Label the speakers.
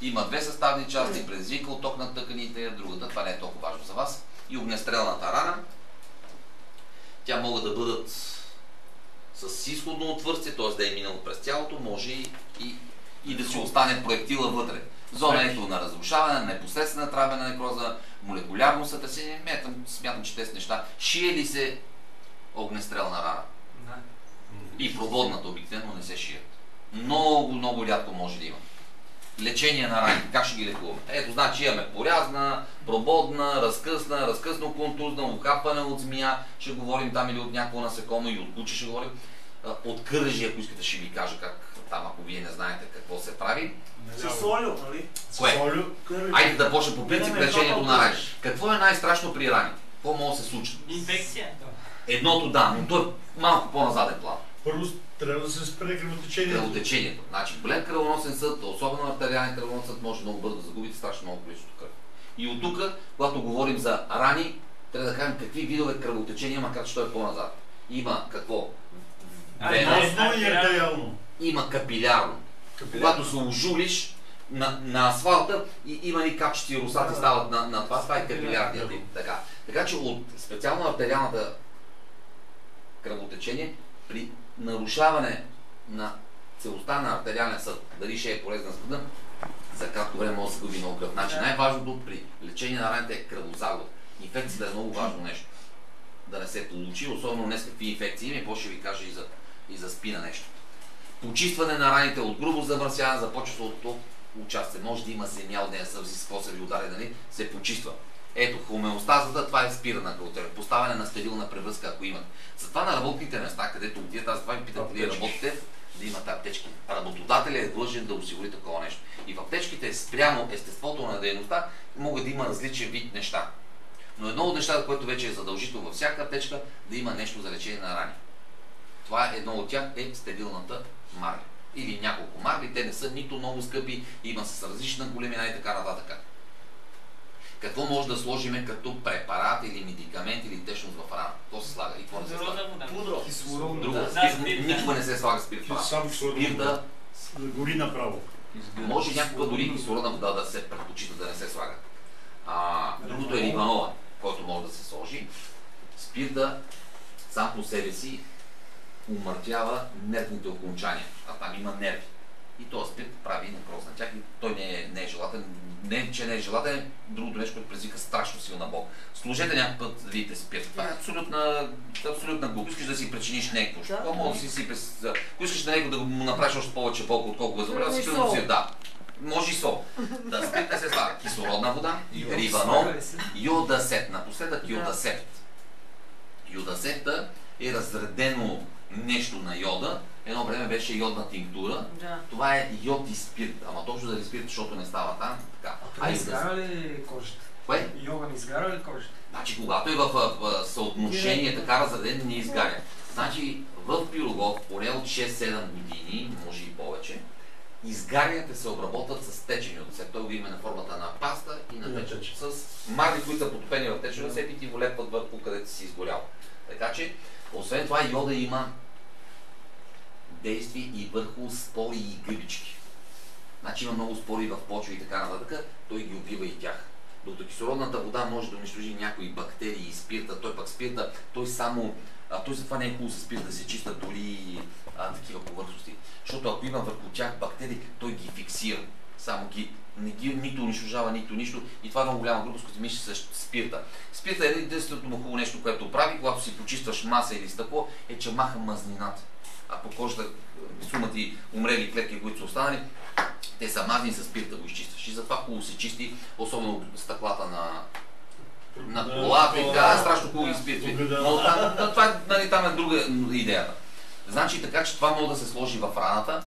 Speaker 1: има две съставни части, предизвика отток на тъканите, другата, това не е толкова важно за вас. И огнестрелната рана, тя могат да бъдат с изходно отвърстие, т.е. да е минало през тялото, може и да си остане проектила вътре. Зона ето на разрушаване, на непосредствена травена некроза, молекулярно сътресение. Смятам, че тези неща. Шие ли се огнестрелна рана? И проводната обикновено не се шият. Много рядко може да има. Лечение на рани. Как ще ги лекуваме? Ето, значи имаме порязна, прободна, разкъсно контузна, укапане от змия, ще говорим там или от някакво насекомо и от куче ще говорим. От кържи, ако искате, ще ви кажа как там, ако вие не знаете какво се прави.
Speaker 2: С солю, нали?
Speaker 1: Кое? Айде да почне по принцип лечението на рани. Какво е най-страшно при рани? Какво може да се случи?
Speaker 3: Инфекция.
Speaker 1: Едното да, но то е малко по-назаден план.
Speaker 4: Първо трябва да се спре кръвотечението.
Speaker 1: Кръвотечението. Значи голям кръвоносен съд, особено артериален кръвоносен съд, може много бързо да загубите страшно много количество кръв. И от тук, когато говорим за рани, трябва да кажем какви видове кръвотечения, макар че той е по-назад. Има какво?
Speaker 4: Веносно и артериално.
Speaker 1: Има капилярно. Когато се ожулиш на асфалта и има ни капчети русати стават на това, това е капилярният тип. Така че от специално артериалната кръвотечение при нарушаване на целостта на артериален съд, дали ще е полезна съда, за кратко време може да се губи много кръв. Значи най-важното при лечение на раните е кръвозагод. Инфекцията е много важно нещо. Да не се получи, особено днес какви инфекции има и после ще ви кажа и за спина нещо. Почистване на раните от грубо замърсяване започва от участие. Може да има земя, от нея съвзи, с какво се ви удари, дали се почиства. Ето, хомеостазата, това е спирана кръвотечение. Поставяне на стерилна превръзка, ако имат. Затова на работните места, където отидете, аз това ви питам, къде работите, да имате аптечки. Работодателят е длъжен да осигури такова нещо. И в аптечките, спрямо естеството на дейността, могат да има различен вид неща. Но едно от нещата, което вече е задължително във всяка аптечка, да има нещо за лечение на рани. Това едно от тях е стерилната марля. Или няколко марли, те не са нито много скъпи, има с различна големина и така нататък. Какво може да сложиме като препарат или медикамент или течност в рана? Какво се слага и какво не се слага? Друго. Никога не се слага спирт в рана. Спирт да
Speaker 4: гори направо.
Speaker 1: Може някога дори кислородна вода да се предпочита да не се слага. Другото е ливанола, който може да се сложи. Спирта сам по себе си умъртвява нервните окончания, а там има нерви. И този спирт прави некроз на тях и той не е желателен. Не, че не е желателен, другото нещо, което предизвика страшно силна бол. Служете някакъв път да видите спирт. Това е абсолютна глупост. Искаш да си причиниш нещо. Какво може да си сипеш? Ако искаш на него да му направиш още повече болка, отколко го забравя, си да. Може и сол. Да, спирт не се слага. Кислородна вода, риванол, йодасет. Напоследък йодасет. Йодасета е разредено нещо на йода. Едно време беше йодна тинктура. Да. Това е йод и спирт. Ама точно заради спирт, защото не става там.
Speaker 2: А не изгаря ли кожата?
Speaker 1: Кое?
Speaker 2: Йога не изгаря ли кожата?
Speaker 1: Значи, когато е в съотношение така разреден, не изгаря. Значи, в пирогов, поне от 6-7 години, може и повече, изгарянията се обработват с течени от сеп. Той го има на формата на паста и на течен. С марли, които са потопени в течен сеп и ти го лепват върху, където си изгорял. Така че, освен това, йода има действие и върху спори и гъбички. Значи има много спори в почва и така нататък, той ги убива и тях. Докато кислородната вода може да унищожи някои бактерии и спирта, той пък спирта, той затова не е хубаво с спирт да се чистят дори такива повърхности. Защото ако има върху тях бактерии, той ги фиксира. Само не ги нито унищожава, нито нищо. И това е много голяма група, като мисли с спирта. Спирта е единственото хубаво нещо, което прави, когато си почистваш маса или стъкло, е, че маха мазнината. А по кожата сумати умрели клетки, които са останали, те са мазни с спирта го изчистваш. И затова хубаво се чисти, особено стъклата на колата и така, страшно хубаво ги спирти. Но там е друга идеята. Значи така, че това може да се сложи в раната.